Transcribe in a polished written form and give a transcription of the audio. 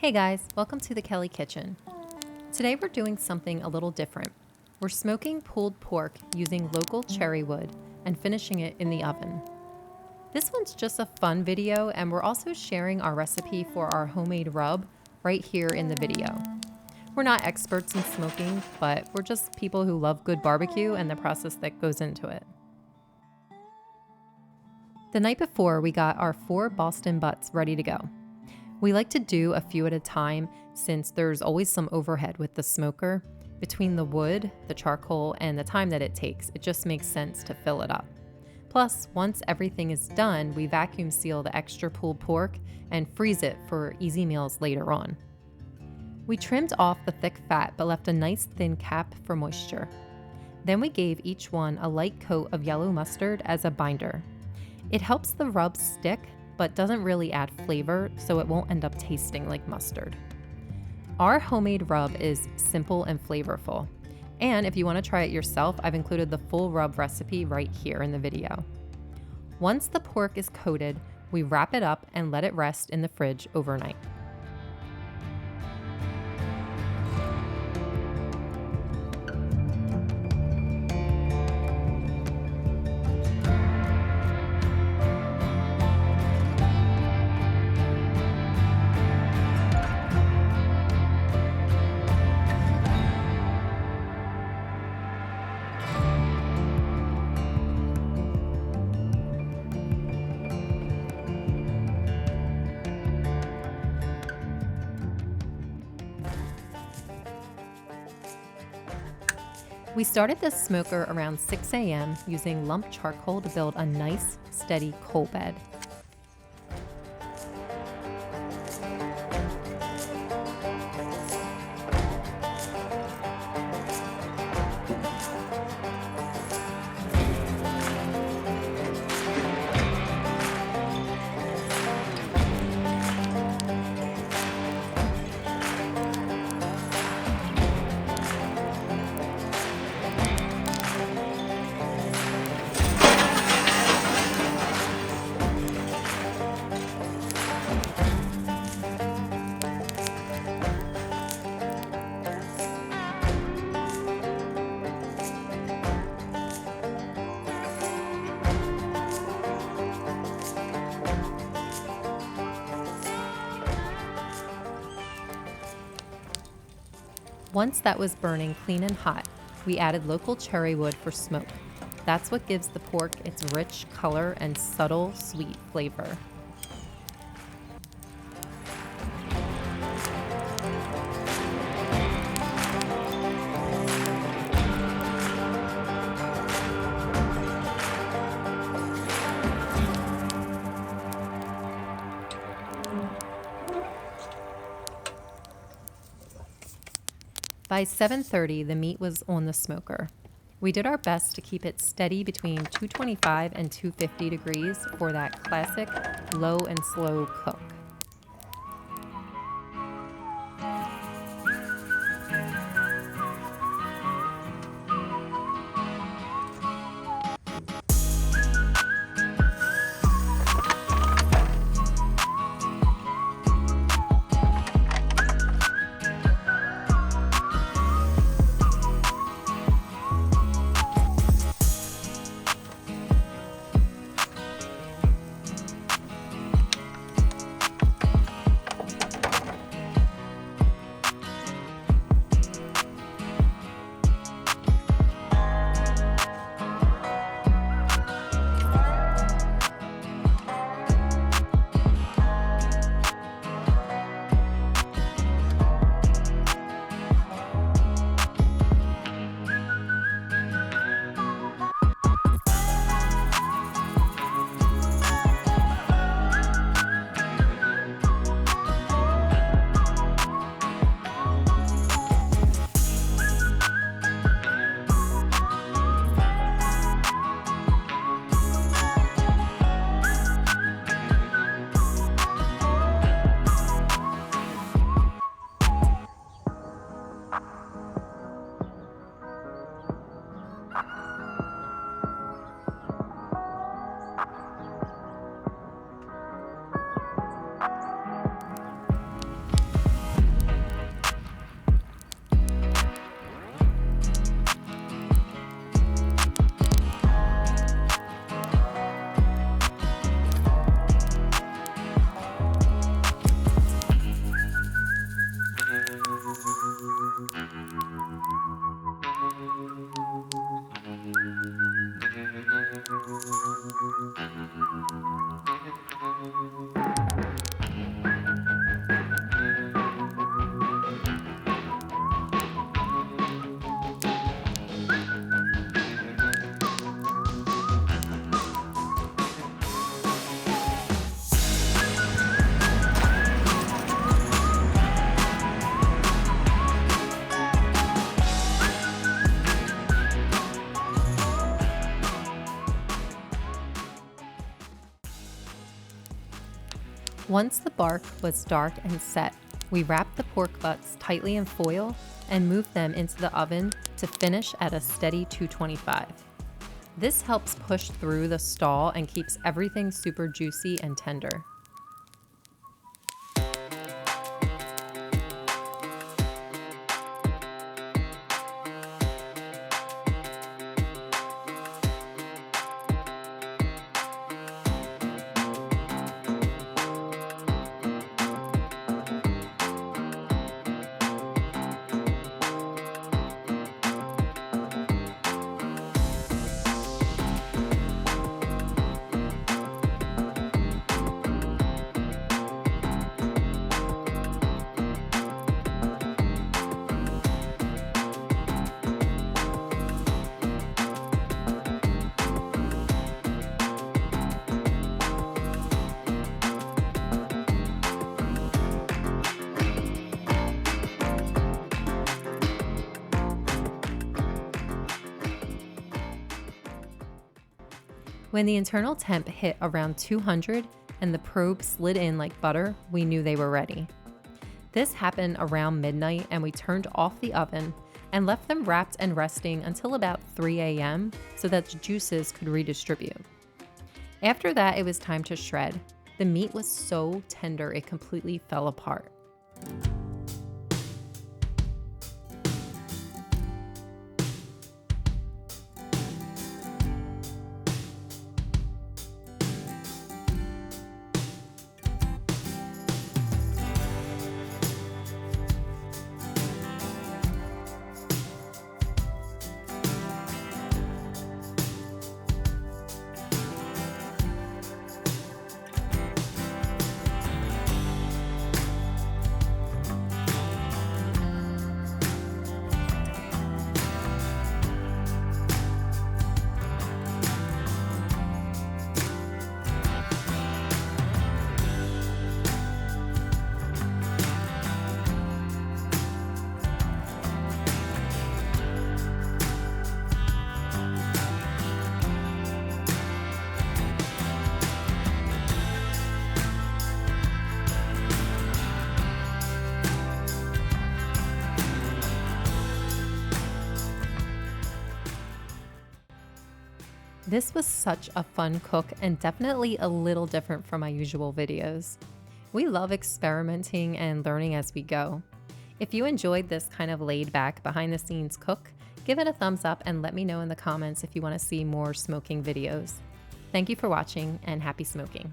Hey guys, welcome to the Kelly Kitchen. Today we're doing something a little different. We're smoking pulled pork using local cherry wood and finishing it in the oven. This one's just a fun video, and we're also sharing our recipe for our homemade rub right here in the video. We're not experts in smoking, but we're just people who love good barbecue and the process that goes into it. The night before, we got our 4 Boston butts ready to go. We like to do a few at a time since there's always some overhead with the smoker. Between the wood, the charcoal, and the time that it takes, it just makes sense to fill it up. Plus, once everything is done, we vacuum seal the extra pulled pork and freeze it for easy meals later on. We trimmed off the thick fat but left a nice thin cap for moisture. Then we gave each one a light coat of yellow mustard as a binder. It helps the rub stick but doesn't really add flavor, so it won't end up tasting like mustard. Our homemade rub is simple and flavorful. And if you want to try it yourself, I've included the full rub recipe right here in the video. Once the pork is coated, we wrap it up and let it rest in the fridge overnight. We started this smoker around 6 a.m. using lump charcoal to build a nice, steady coal bed. Once that was burning clean and hot, we added local cherry wood for smoke. That's what gives the pork its rich color and subtle, sweet flavor. By 7:30, the meat was on the smoker. We did our best to keep it steady between 225 and 250 degrees for that classic low and slow cook. Once the bark was dark and set, we wrapped the pork butts tightly in foil and moved them into the oven to finish at a steady 225. This helps push through the stall and keeps everything super juicy and tender. When the internal temp hit around 200 and the probe slid in like butter, we knew they were ready. This happened around midnight and we turned off the oven and left them wrapped and resting until about 3 a.m. so that the juices could redistribute. After that, it was time to shred. The meat was so tender it completely fell apart. This was such a fun cook and definitely a little different from my usual videos. We love experimenting and learning as we go. If you enjoyed this kind of laid back behind the scenes cook, give it a thumbs up and let me know in the comments if you want to see more smoking videos. Thank you for watching and happy smoking.